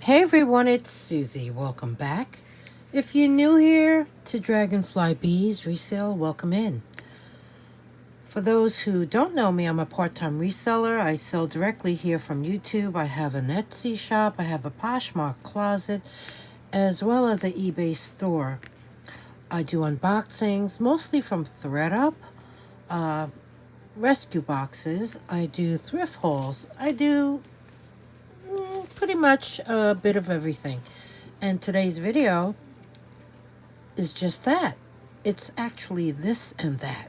Hey everyone, it's Susie. Welcome back. If you're new here to dragonflybeez resale, welcome in. For those who don't know me, I'm a part-time reseller. I sell directly here from YouTube. I have an Etsy shop. I have a Poshmark closet, as well as an eBay store. I do unboxings, mostly from ThreadUp, rescue boxes. I do thrift hauls. I do pretty much a bit of everything. And today's video is just that. It's actually this and that.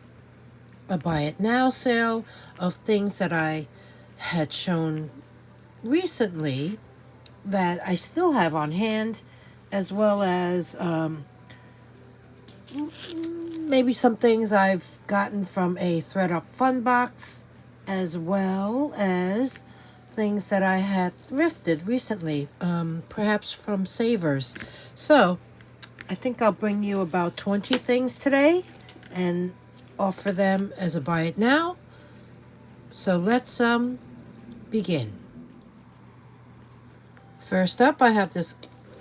A buy it now sale of things that I had shown recently that I still have on hand, as well as maybe some things I've gotten from a ThreadUp fun box, as well as things that I had thrifted recently, perhaps from Savers. So I think I'll bring you about 20 things today and offer them as a buy it now. So let's begin. First up, I have this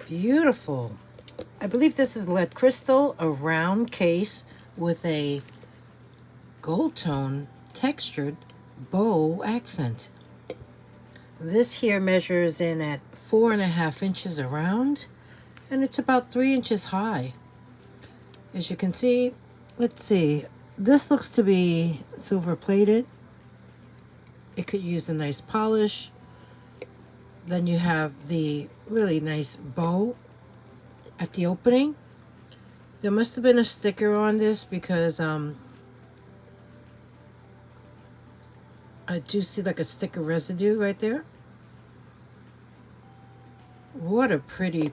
beautiful, I believe this is lead crystal, a round case with a gold tone textured bow accent. This here measures in at 4.5 inches around, and it's about 3 inches high. As you can see, let's see, this looks to be silver plated. It could use a nice polish. Then you have the really nice bow at the opening. There must have been a sticker on this because I do see like a sticker residue right there. What a pretty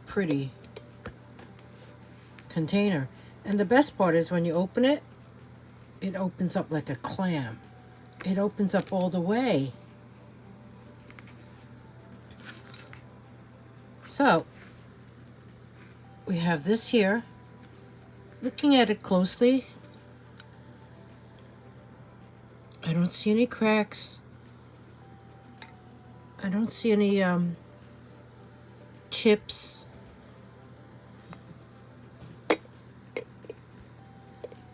container. And the best part is when you open it, it opens up like a clam. It opens up all the way. So we have this here. Looking at it closely, I don't see any cracks. I don't see any chips.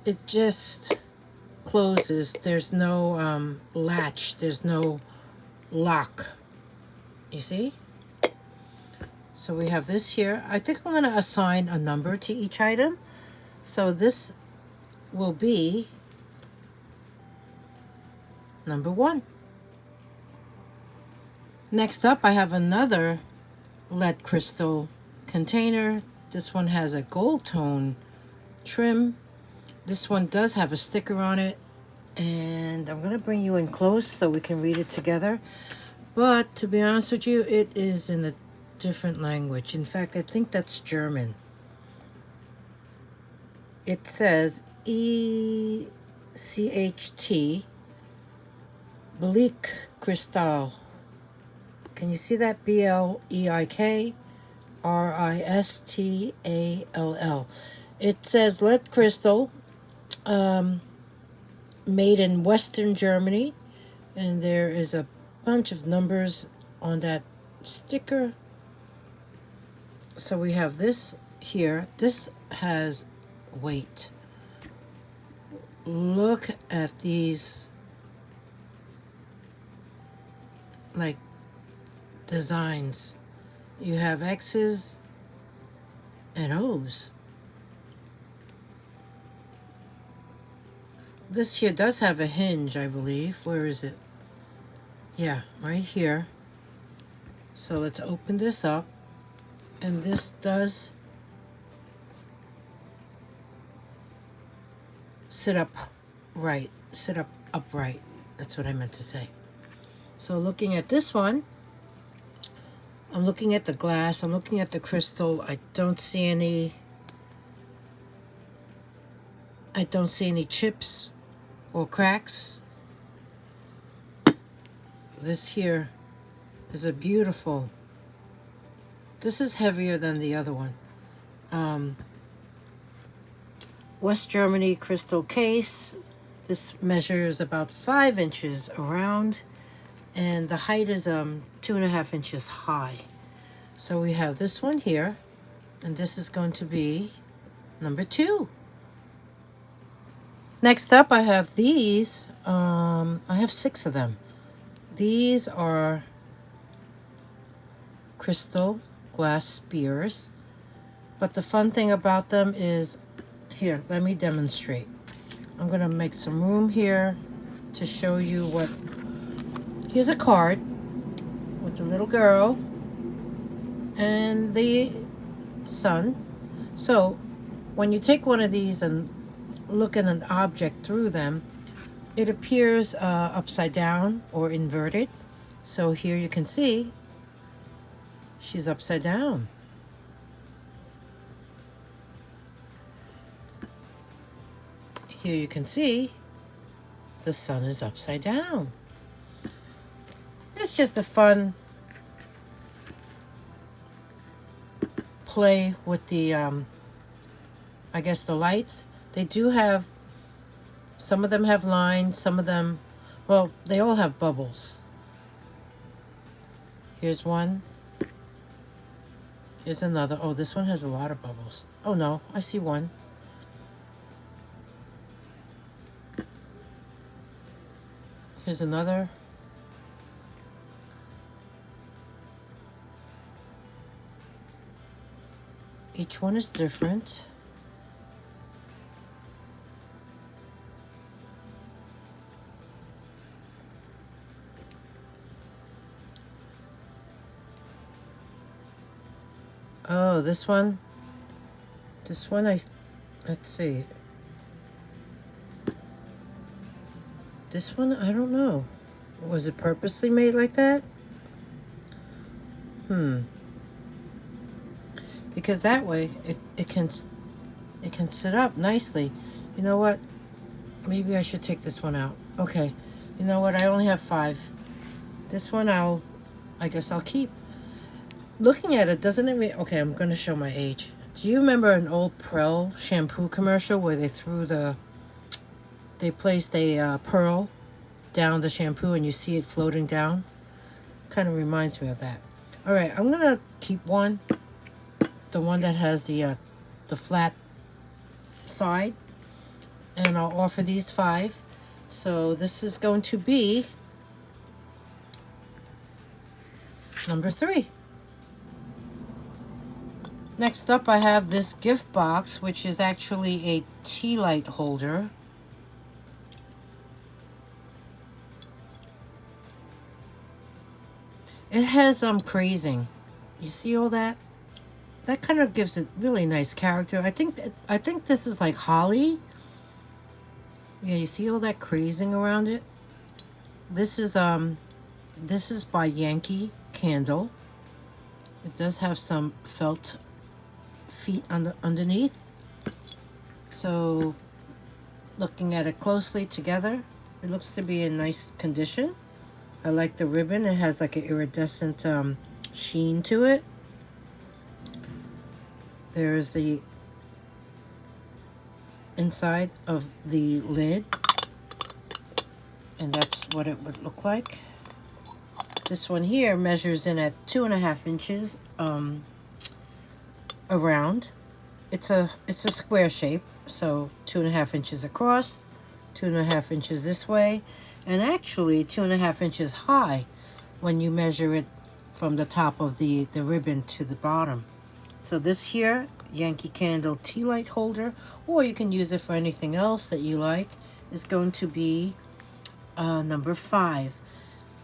It just closes. There's no latch. There's no lock. You see? So we have this here. I think I'm going to assign a number to each item. So this will be number 1. Next up, I have another lead crystal container. This one has a gold tone trim. This one does have a sticker on it, and I'm going to bring you in close so we can read it together. But to be honest with you, it is in a different language. In fact, I think that's German. It says ECHT Bleik Crystal. Can you see that? BLEIKRISTALL. It says lead crystal, made in Western Germany, and there is a bunch of numbers on that sticker. So we have this here. This has weight. Look at these like designs. You have X's and O's. This here does have a hinge, I believe. Where is it? Yeah, right here. So let's open this up. And this does sit up right. Sit up upright. That's what I meant to say. So looking at this one, I'm looking at the glass. I'm looking at the crystal. I don't see any chips or cracks. This here is a beautiful. This is heavier than the other one. West Germany crystal case. This measures about 5 inches around, and the height is 2.5 inches high. So we have this one here, and this is going to be number 2. Next up, I have these. I have 6 of them. These are crystal glass spears. But the fun thing about them is, here, let me demonstrate. I'm going to make some room here to show you what. Here's a card with the little girl and the sun. So when you take one of these and look at an object through them, it appears upside down or inverted. So here you can see she's upside down. Here you can see the sun is upside down. It's just a fun play with the, I guess the lights. They do have, some of them have lines, some of them, well, they all have bubbles. Here's one. Here's another. Oh, this one has a lot of bubbles. Oh no, I see one. Here's another. Each one is different. Oh, this one, let's see. This one, I don't know. Was it purposely made like that? Because that way it can sit up nicely. You know what? Maybe I should take this one out. Okay. You know what? I only have 5. This one I guess I'll keep. Looking at it, doesn't it okay, I'm going to show my age. Do you remember an old Prel shampoo commercial where they placed a pearl down the shampoo and you see it floating down? Kind of reminds me of that. All right, I'm going to keep one. The one that has the flat side. And I'll offer these 5. So this is going to be number 3. Next up, I have this gift box, which is actually a tea light holder. It has crazing. You see all that? That kind of gives it really nice character. I think this is like holly. Yeah, you see all that crazing around it? This is by Yankee Candle. It does have some felt feet underneath. So looking at it closely together, it looks to be in nice condition. I like the ribbon. It has like an iridescent sheen to it. There's the inside of the lid, and that's what it would look like. This one here measures in at 2.5 inches around. It's a square shape, so 2.5 inches across, 2.5 inches this way, and actually 2.5 inches high when you measure it from the top of the ribbon to the bottom. So this here, Yankee Candle tea light holder, or you can use it for anything else that you like, is going to be number 5.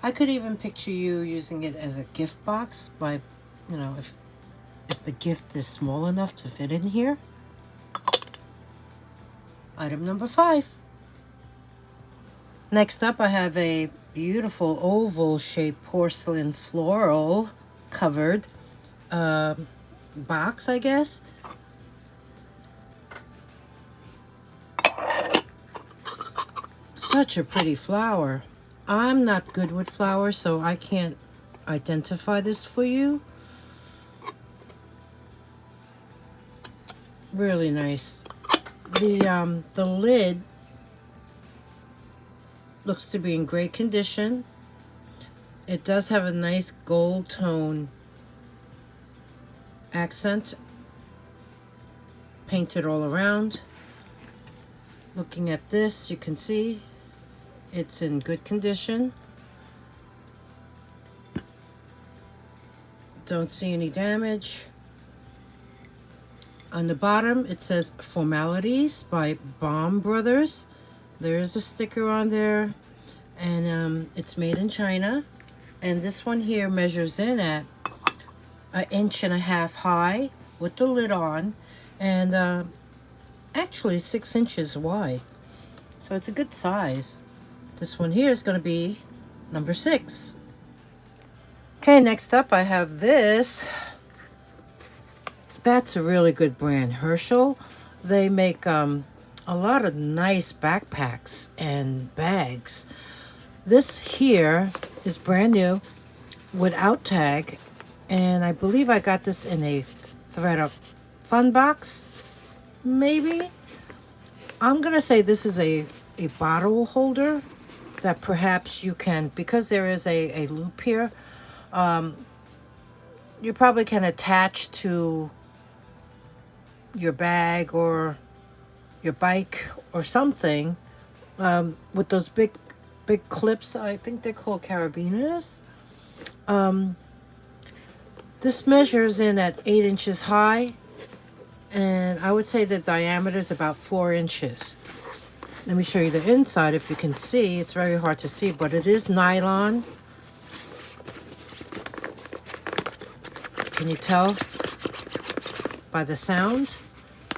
I could even picture you using it as a gift box by, you know, if the gift is small enough to fit in here. Item number 5. Next up, I have a beautiful oval shaped porcelain floral covered box, I guess. Such a pretty flower. I'm not good with flowers, so I can't identify this for you. Really nice. The lid looks to be in great condition. It does have a nice gold tone accent painted all around. Looking at this, you can see it's in good condition. Don't see any damage. On the bottom, it says Formalities by Baum Brothers. There is a sticker on there, and it's made in China. And this one here measures in at 1.5 inches high with the lid on, and actually 6 inches wide. So it's a good size. This one here is going to be number 6. Okay, next up I have this. That's a really good brand, Herschel. They make a lot of nice backpacks and bags. This here is brand new without tag, and I believe I got this in a ThredUp fun box, maybe. I'm gonna say this is a bottle holder that perhaps you can, because there is a loop here, you probably can attach to your bag or your bike or something with those big clips. I think they're called carabiners. This measures in at 8 inches high, and I would say the diameter is about 4 inches. Let me show you the inside. If you can see, it's very hard to see, but it is nylon. Can you tell by the sound?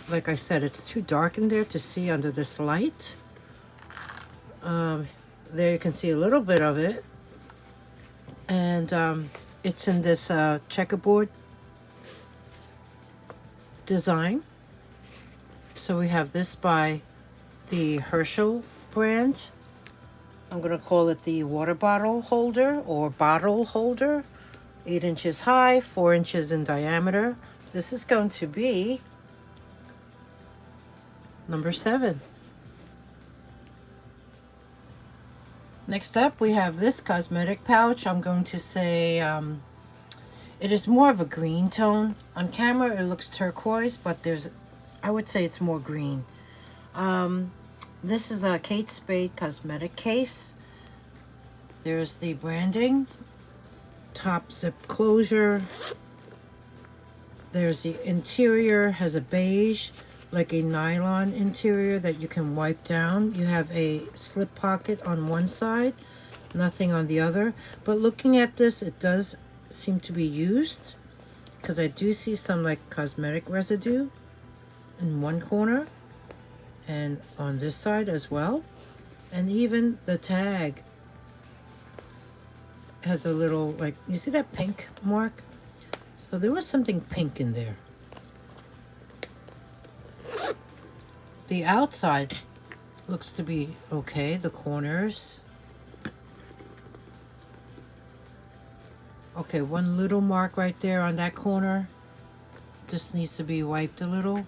Like I said, it's too dark in there to see under this light. There you can see a little bit of it. And it's in this checkerboard design. So we have this by the Herschel brand. I'm going to call it the water bottle holder or bottle holder. 8 inches high, 4 inches in diameter. This is going to be number 7. Next up, we have this cosmetic pouch. I'm going to say it is more of a green tone. On camera, it looks turquoise, but I would say it's more green. This is a Kate Spade cosmetic case. There's the branding, top zip closure. There's the interior, has a beige, like a nylon interior that you can wipe down. You have a slip pocket on one side, nothing on the other. But looking at this, it does seem to be used, because I do see some like cosmetic residue in one corner and on this side as well. And even the tag has a little, like, you see that pink mark? So there was something pink in there. The outside looks to be okay, the corners. Okay, one little mark right there on that corner. This needs to be wiped a little.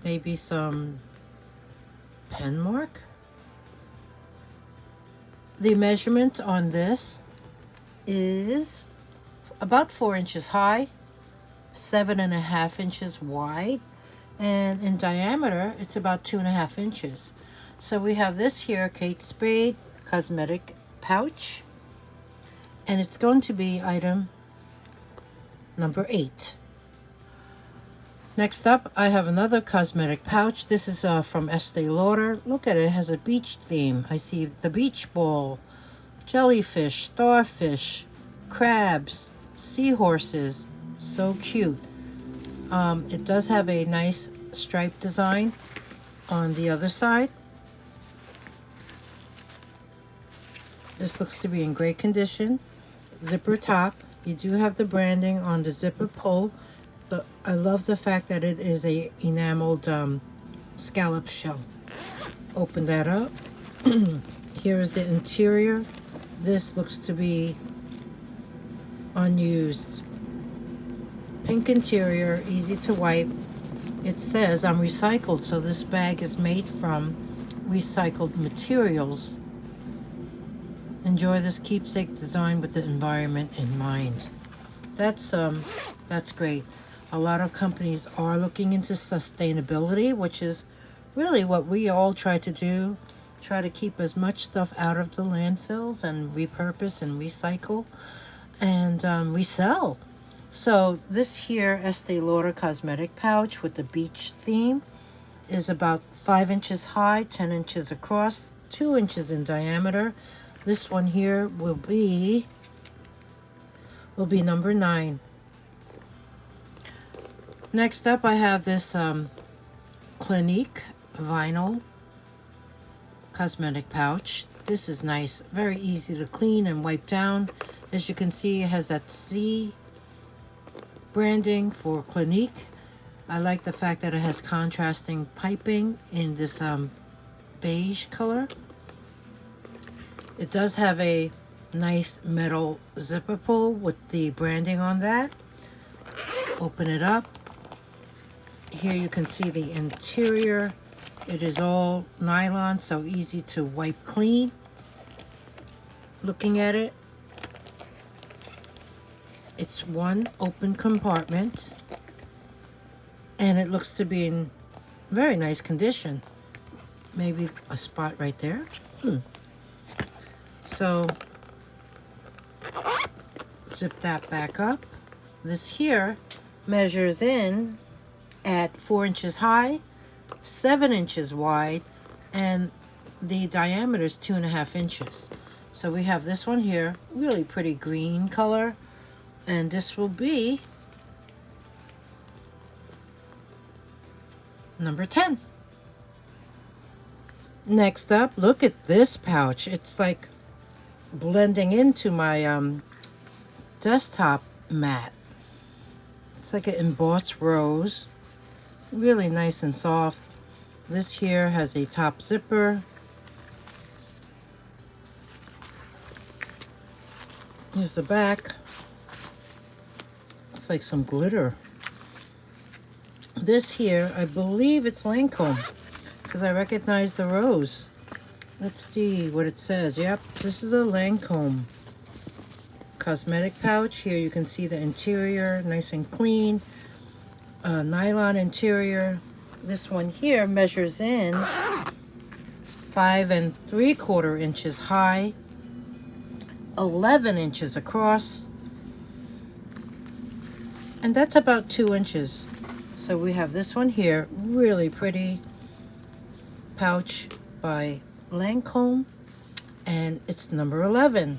Maybe some pen mark. The measurement on this is about 4 inches high, 7.5 inches wide, and in diameter it's about 2.5 inches. So we have this here, Kate Spade cosmetic pouch, and it's going to be item number 8. Next up, I have another cosmetic pouch. This is from Estee Lauder. Look at it, it has a beach theme. I see the beach ball, jellyfish, starfish, crabs, seahorses. So cute. It does have a nice stripe design on the other side. This looks to be in great condition. Zipper top. You do have the branding on the zipper pull, but I love the fact that it is a enameled scallop shell. Open that up. Here is the interior. This looks to be unused. Pink interior, easy to wipe. It says I'm recycled, so this bag is made from recycled materials. Enjoy this keepsake design with the environment in mind. That's great. A lot of companies are looking into sustainability, which is really what we all try to do. Try to keep as much stuff out of the landfills and repurpose and recycle and resell. So this here Estee Lauder cosmetic pouch with the beach theme is about 5 inches high, 10 inches across, 2 inches in diameter. This one here will be number 9. Next up, I have this Clinique vinyl cosmetic pouch. This is nice, very easy to clean and wipe down. As you can see, it has that C branding for Clinique. I like the fact that it has contrasting piping in this beige color. It does have a nice metal zipper pull with the branding on that. Open it up. Here you can see the interior. It is all nylon, so easy to wipe clean. Looking at it, it's one open compartment, and it looks to be in very nice condition. Maybe a spot right there. So zip that back up. This here measures in at 4 inches high, 7 inches wide, and the diameter is 2.5 inches. So we have this one here, really pretty green color, and this will be number 10. Next up, look at this pouch. It's like blending into my desktop mat. It's like an embossed rose, really nice and soft. This here has a top zipper. Here's the back. It's like some glitter. This here, I believe it's Lancome, because I recognize the rose. Let's see what it says. Yep, this is a Lancome cosmetic pouch. Here you can see the interior, nice and clean. Nylon interior. This one here measures in 5 3/4 inches high, 11 inches across, and that's about 2 inches. So we have this one here, really pretty pouch by Lancome, and it's number 11.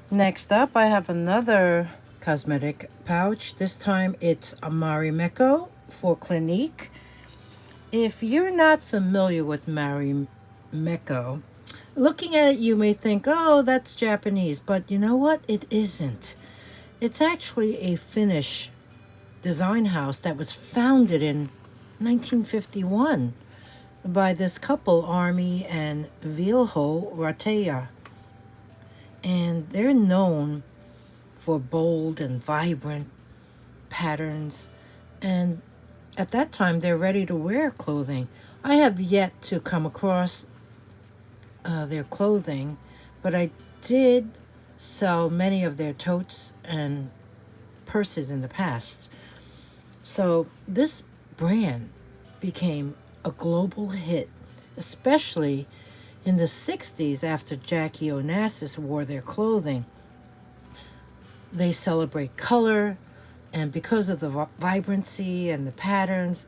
Next up, I have another cosmetic pouch. This time it's a Marimekko for Clinique. If you're not familiar with Marimekko, looking at it you may think, oh, that's Japanese, but you know what? It isn't. It's actually a Finnish design house that was founded in 1951 by this couple, Armi and Vilho Rateja. And they're known for bold and vibrant patterns, and at that time they're ready to wear clothing. I have yet to come across their clothing, but I did sell many of their totes and purses in the past. So this brand became a global hit, especially in the 60s after Jackie Onassis wore their clothing. They celebrate color, and because of the vibrancy and the patterns,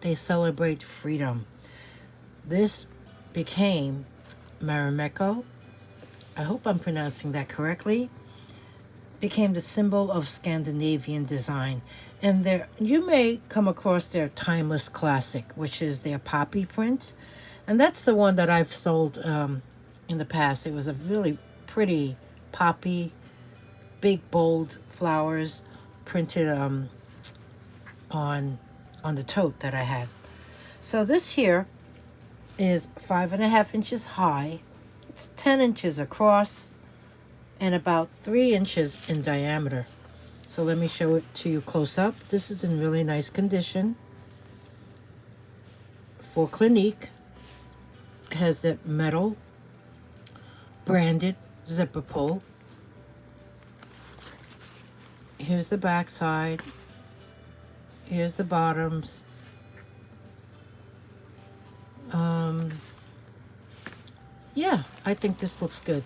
they celebrate freedom. This became Marimekko, I hope I'm pronouncing that correctly, became the symbol of Scandinavian design. And there, you may come across their timeless classic, which is their poppy print. And that's the one that I've sold in the past. It was a really pretty poppy, big, bold flowers printed on the tote that I had. So this here is 5.5 inches high. It's 10 inches across and about 3 inches in diameter. So let me show it to you close up. This is in really nice condition. For Clinique, it has that metal branded zipper pull. Here's the back side. Here's the bottoms. Yeah, I think this looks good.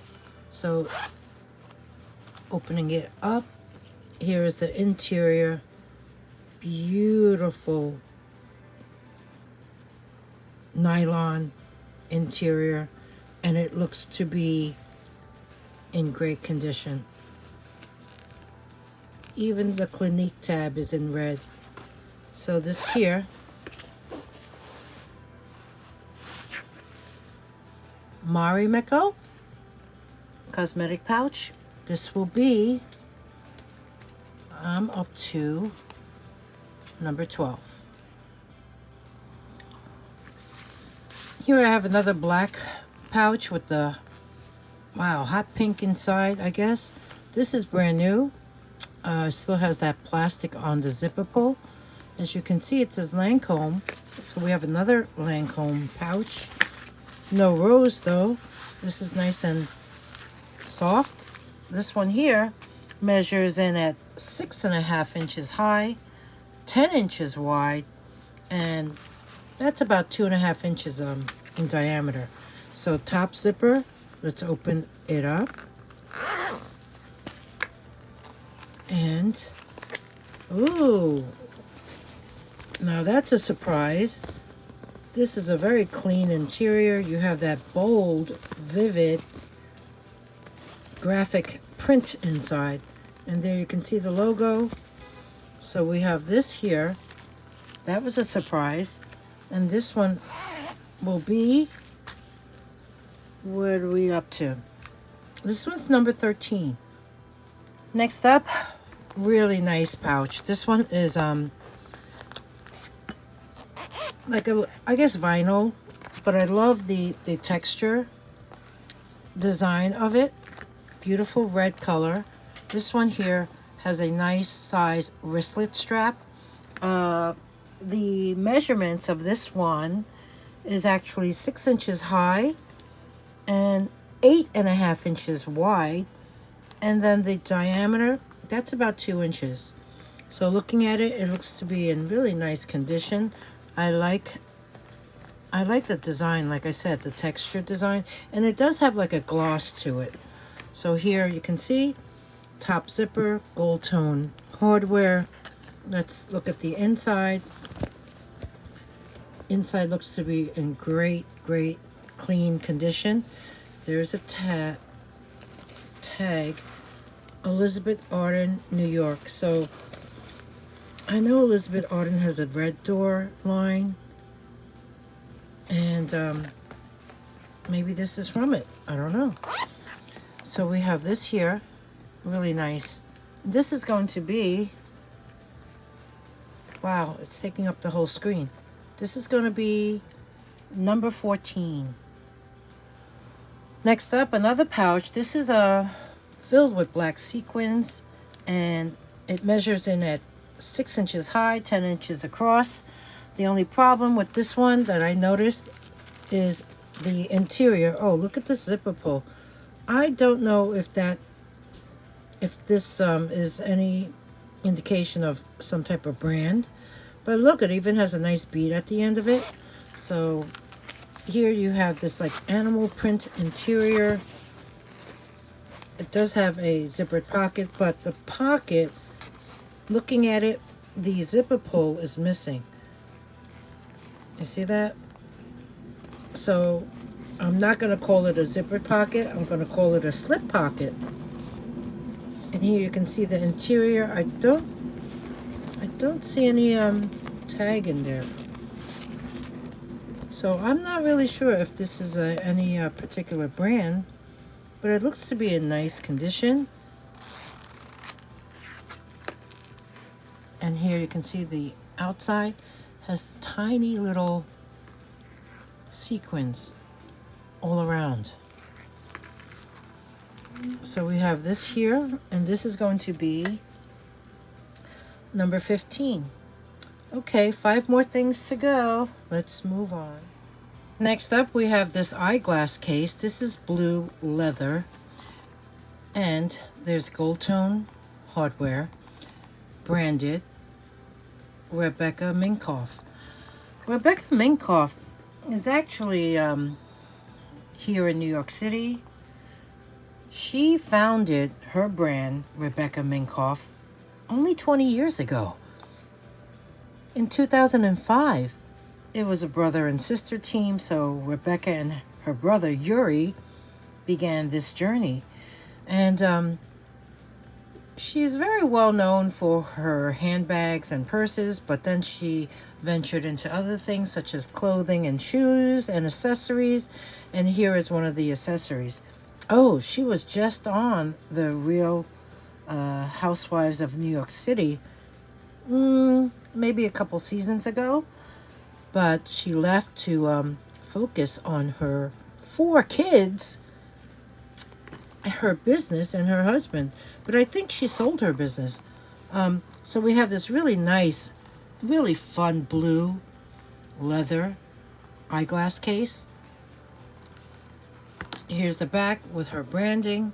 So opening it up, here is the interior. Beautiful nylon interior, and it looks to be in great condition. Even the Clinique tab is in red. So this here, Marimekko cosmetic pouch. This will be, I'm up to number 12. Here I have another black pouch with the, wow, hot pink inside, I guess. This is brand new. Still has that plastic on the zipper pull. As you can see, it says Lancome. So we have another Lancome pouch. No rose though. This is nice and soft. This one here measures in at 6.5 inches high, 10 inches wide, and that's about 2.5 inches in diameter. So top zipper, let's open it up. And, ooh, now that's a surprise. This is a very clean interior. You have that bold, vivid, graphic print inside. And there you can see the logo. So we have this here. That was a surprise. And this one will be, what are we up to? This one's number 13. Next up, really nice pouch. This one is like a, I guess vinyl, but I love the texture design of it. Beautiful red color. This one here has a nice size wristlet strap. The measurements of this one is actually 6 inches high and 8.5 inches wide, and then the diameter, that's about 2 inches. So looking at it, it looks to be in really nice condition. I like the design, like I said, the texture design, and it does have like a gloss to it. So here you can see top zipper, gold tone hardware. Let's look at the inside. Inside looks to be in great clean condition. There's a tag, Elizabeth Arden, New York. So I know Elizabeth Arden has a red door line, and maybe this is from it. I don't know. So we have this here, really nice. This is going to be, wow, it's taking up the whole screen. This is going to be number 14. Next up, another pouch. This is filled with black sequins, and it measures in at 6 inches high, 10 inches across. The only problem with this one that I noticed is the interior. Oh, look at the zipper pull. I don't know if this is any indication of some type of brand, but look, it even has a nice bead at the end of it. So here you have this like animal print interior. It does have a zippered pocket, but the pocket, looking at it, the zipper pull is missing. You see that? So I'm not going to call it a zippered pocket. I'm going to call it a slip pocket. And here you can see the interior. I don't see any tag in there. So I'm not really sure if this is any particular brand, but it looks to be in nice condition. And here you can see the outside has tiny little sequins all around. So we have this here, and this is going to be number 15. Okay, 5 more things to go. Let's move on. Next up, we have this eyeglass case. This is blue leather, and there's gold tone hardware, branded Rebecca Minkoff. Rebecca Minkoff is actually here in New York City. She founded her brand, Rebecca Minkoff, only 20 years ago. In 2005, it was a brother and sister team, so Rebecca and her brother Yuri began this journey. And she's very well known for her handbags and purses, but then she ventured into other things such as clothing and shoes and accessories. And here is one of the accessories. Oh, she was just on the Real Housewives of New York City maybe a couple seasons ago, but she left to focus on her 4 kids, her business, and her husband. But I think she sold her business. So we have this really nice, really fun blue leather eyeglass case. Here's the back with her branding.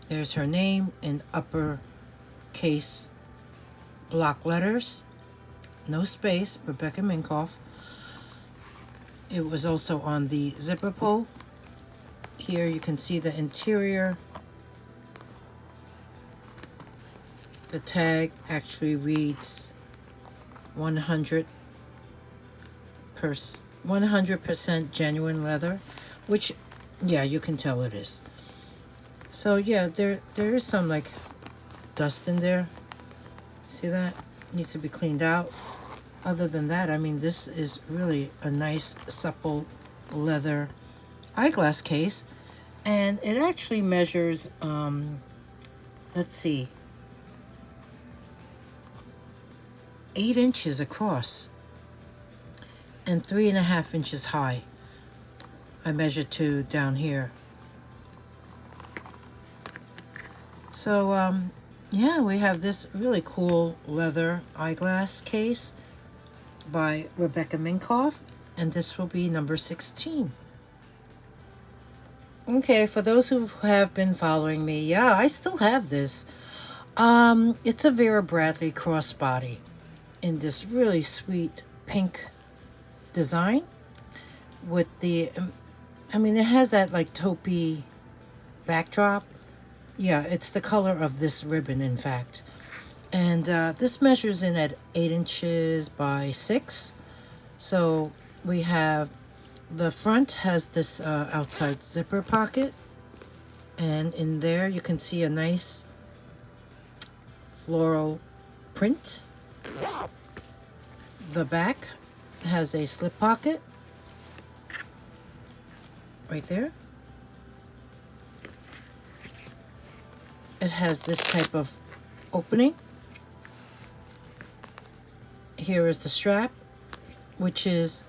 There's her name in uppercase block letters. No space, Rebecca Minkoff. It was also on the zipper pull. Here you can see the interior. The tag actually reads 100% genuine leather, which, yeah, you can tell it is. So yeah, there is some like dust in there. See that? Needs to be cleaned out. Other than that, I mean, this is really a nice supple leather eyeglass case, and it actually measures let's see, 8 inches across and 3.5 inches high. I measured to down here. So yeah, we have this really cool leather eyeglass case by Rebecca Minkoff, and this will be number 16. Okay, for those who have been following me, yeah, I still have this. It's a Vera Bradley crossbody in this really sweet pink design with the, I mean, it has that like taupey backdrop. Yeah, it's the color of this ribbon, in fact. And this measures in at 8 inches by 6. So we have, the front has this outside zipper pocket. And in there you can see a nice floral print. The back has a slip pocket right there. It has this type of opening. Here is the strap, which is,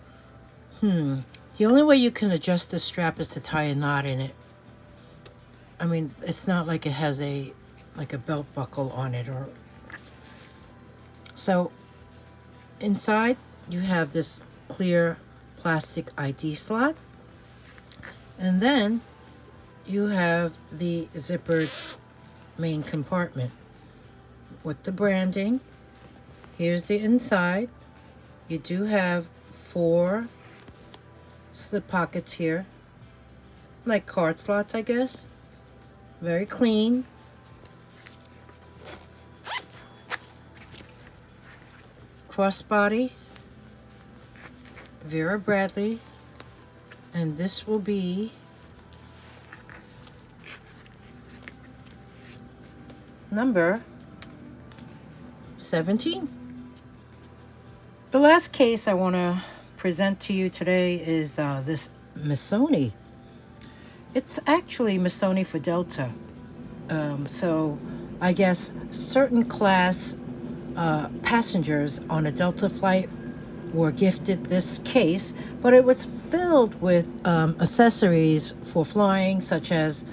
the only way you can adjust the strap is to tie a knot in it. I mean, it's not like it has a belt buckle on it, or so. Inside you have this clear plastic ID slot, and then you have the zippered main compartment with the branding. Here's the inside. You do have 4 slip pockets here, like card slots, I guess. Very clean. Crossbody, Vera Bradley, and this will be number 17. The last case I want to present to you today is this Missoni. It's actually Missoni for Delta. So I guess certain class passengers on a Delta flight were gifted this case, but it was filled with accessories for flying, such as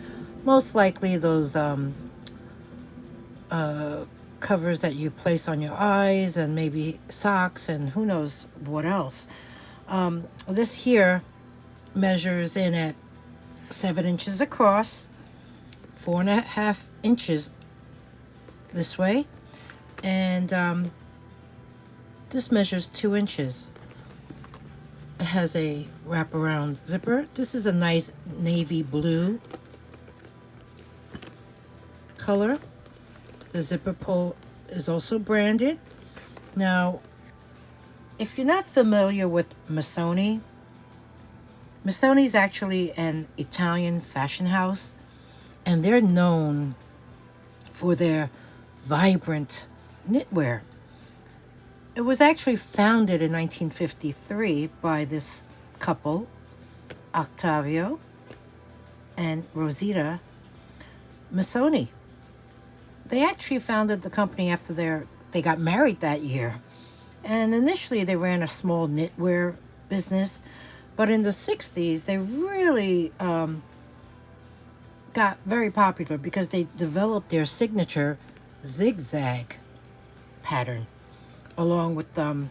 most likely those covers that you place on your eyes, and maybe socks, and who knows what else. This here measures in at 7 inches across, 4.5 inches this way, and This measures 2 inches. It has a wraparound zipper. This is a nice navy blue color. The zipper pull is also branded. Now, if you're not familiar with Missoni, Missoni is actually an Italian fashion house, and they're known for their vibrant knitwear. It was actually founded in 1953 by this couple, Octavio and Rosita Missoni. They actually founded the company after they got married that year. And initially they ran a small knitwear business, but in the 60s they really got very popular because they developed their signature zigzag pattern, along with a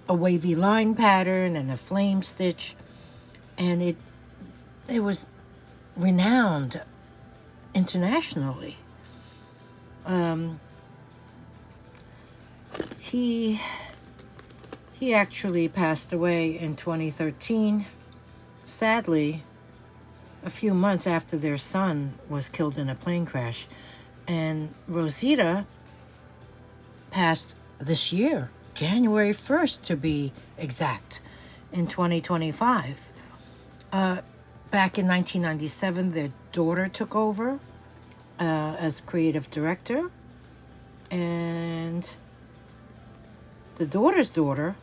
wavy line pattern and a flame stitch, and it was renowned internationally. He actually passed away in 2013, sadly, a few months after their son was killed in a plane crash. And Rosita passed this year, January 1st to be exact, in 2025. Back in 1997, their daughter took over as creative director, and the daughter's daughter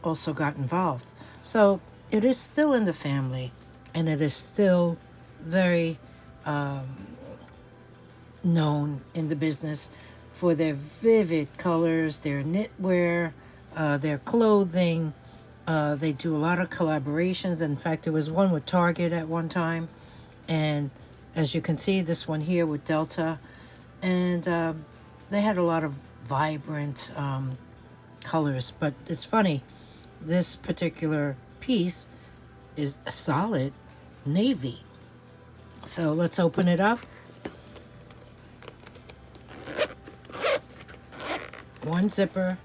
also got involved. So it is still in the family, and it is still very known in the business for their vivid colors, their knitwear, their clothing. They do a lot of collaborations. In fact, there was one with Target at one time, and as you can see, this one here with Delta, and they had a lot of vibrant colors. But it's funny, this particular piece is a solid navy. So let's open it up. One zipper,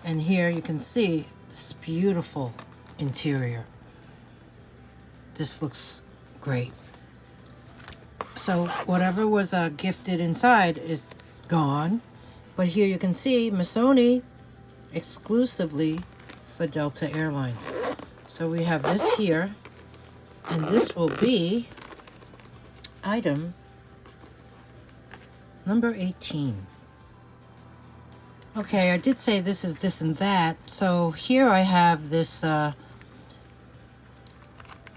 and here you can see this beautiful interior. This looks great. So whatever was gifted inside is gone, but here you can see Missoni exclusively for Delta Airlines. So we have this here, and this will be item number 18. Okay, I did say this is this and that. So here I have this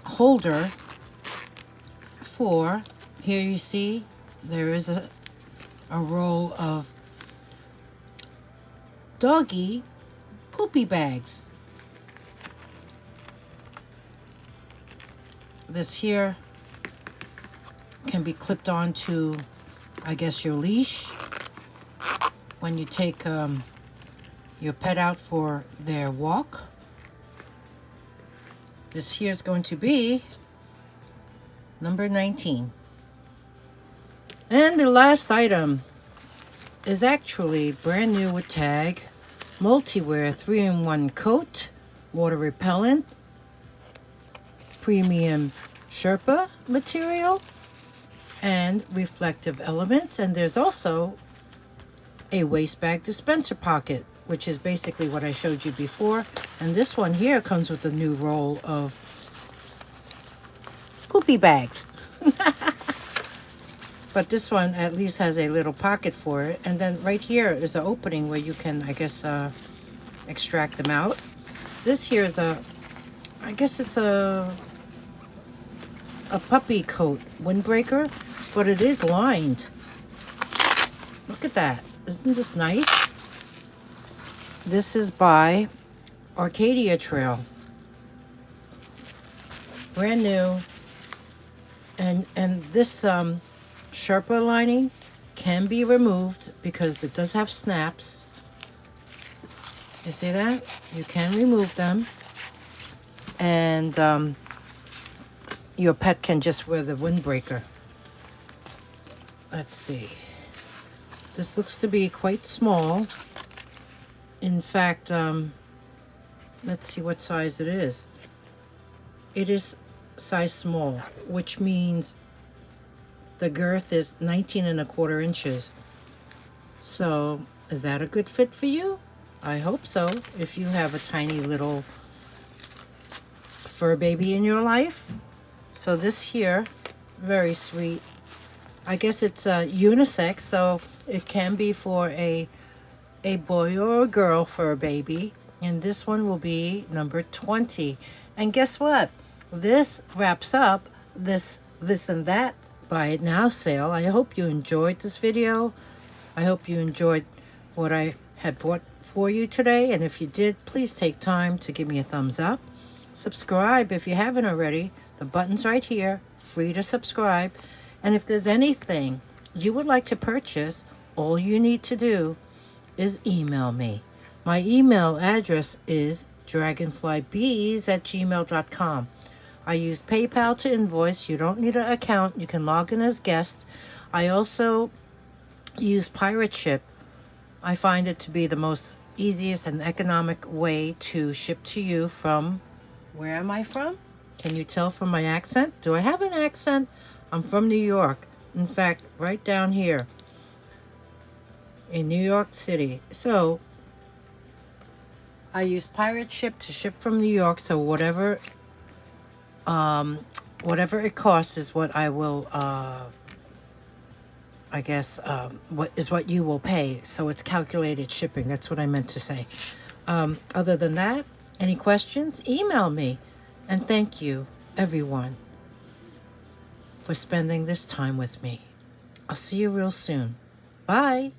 holder for, here you see, there is a roll of doggy poopy bags. This here can be clipped onto, I guess, your leash when you take your pet out for their walk. This here is going to be number 19. And the last item is actually brand new with tag, multi-wear 3-in-1 coat, water repellent, premium Sherpa material, and reflective elements. And there's also a waste bag dispenser pocket, which is basically what I showed you before. And this one here comes with a new roll of poopy bags. But this one at least has a little pocket for it. And then right here is an opening where you can, I guess, extract them out. This here is I guess it's a puppy coat windbreaker, but it is lined. Look at that. Isn't this nice? This is by Arcadia Trail. Brand new. And this Sherpa lining can be removed because it does have snaps. You see that? You can remove them. And your pet can just wear the windbreaker. Let's see. This looks to be quite small. In fact, let's see what size it is. It is size small, which means the girth is 19 1/4 inches. So is that a good fit for you? I hope so. If you have a tiny little fur baby in your life. So this here, very sweet. I guess it's unisex, so it can be for a boy or a girl fur baby. And this one will be number 20. And guess what? This wraps up this and that buy it now sale. I hope you enjoyed this video. I hope you enjoyed what I had bought for you today. And if you did, please take time to give me a thumbs up. Subscribe if you haven't already. The button's right here, free to subscribe. And if there's anything you would like to purchase, all you need to do is email me. My email address is dragonflybeez@gmail.com. I use PayPal to invoice. You don't need an account. You can log in as guest. I also use PirateShip. I find it to be the most easiest and economic way to ship to you from, where am I from? Can you tell from my accent? Do I have an accent? I'm from New York. In fact, right down here in New York City. So I use PirateShip to ship from New York. So whatever it costs is what I will, I guess, what you will pay. So it's calculated shipping. That's what I meant to say. Other than that, any questions, email me. And thank you, everyone, for spending this time with me. I'll see you real soon. Bye.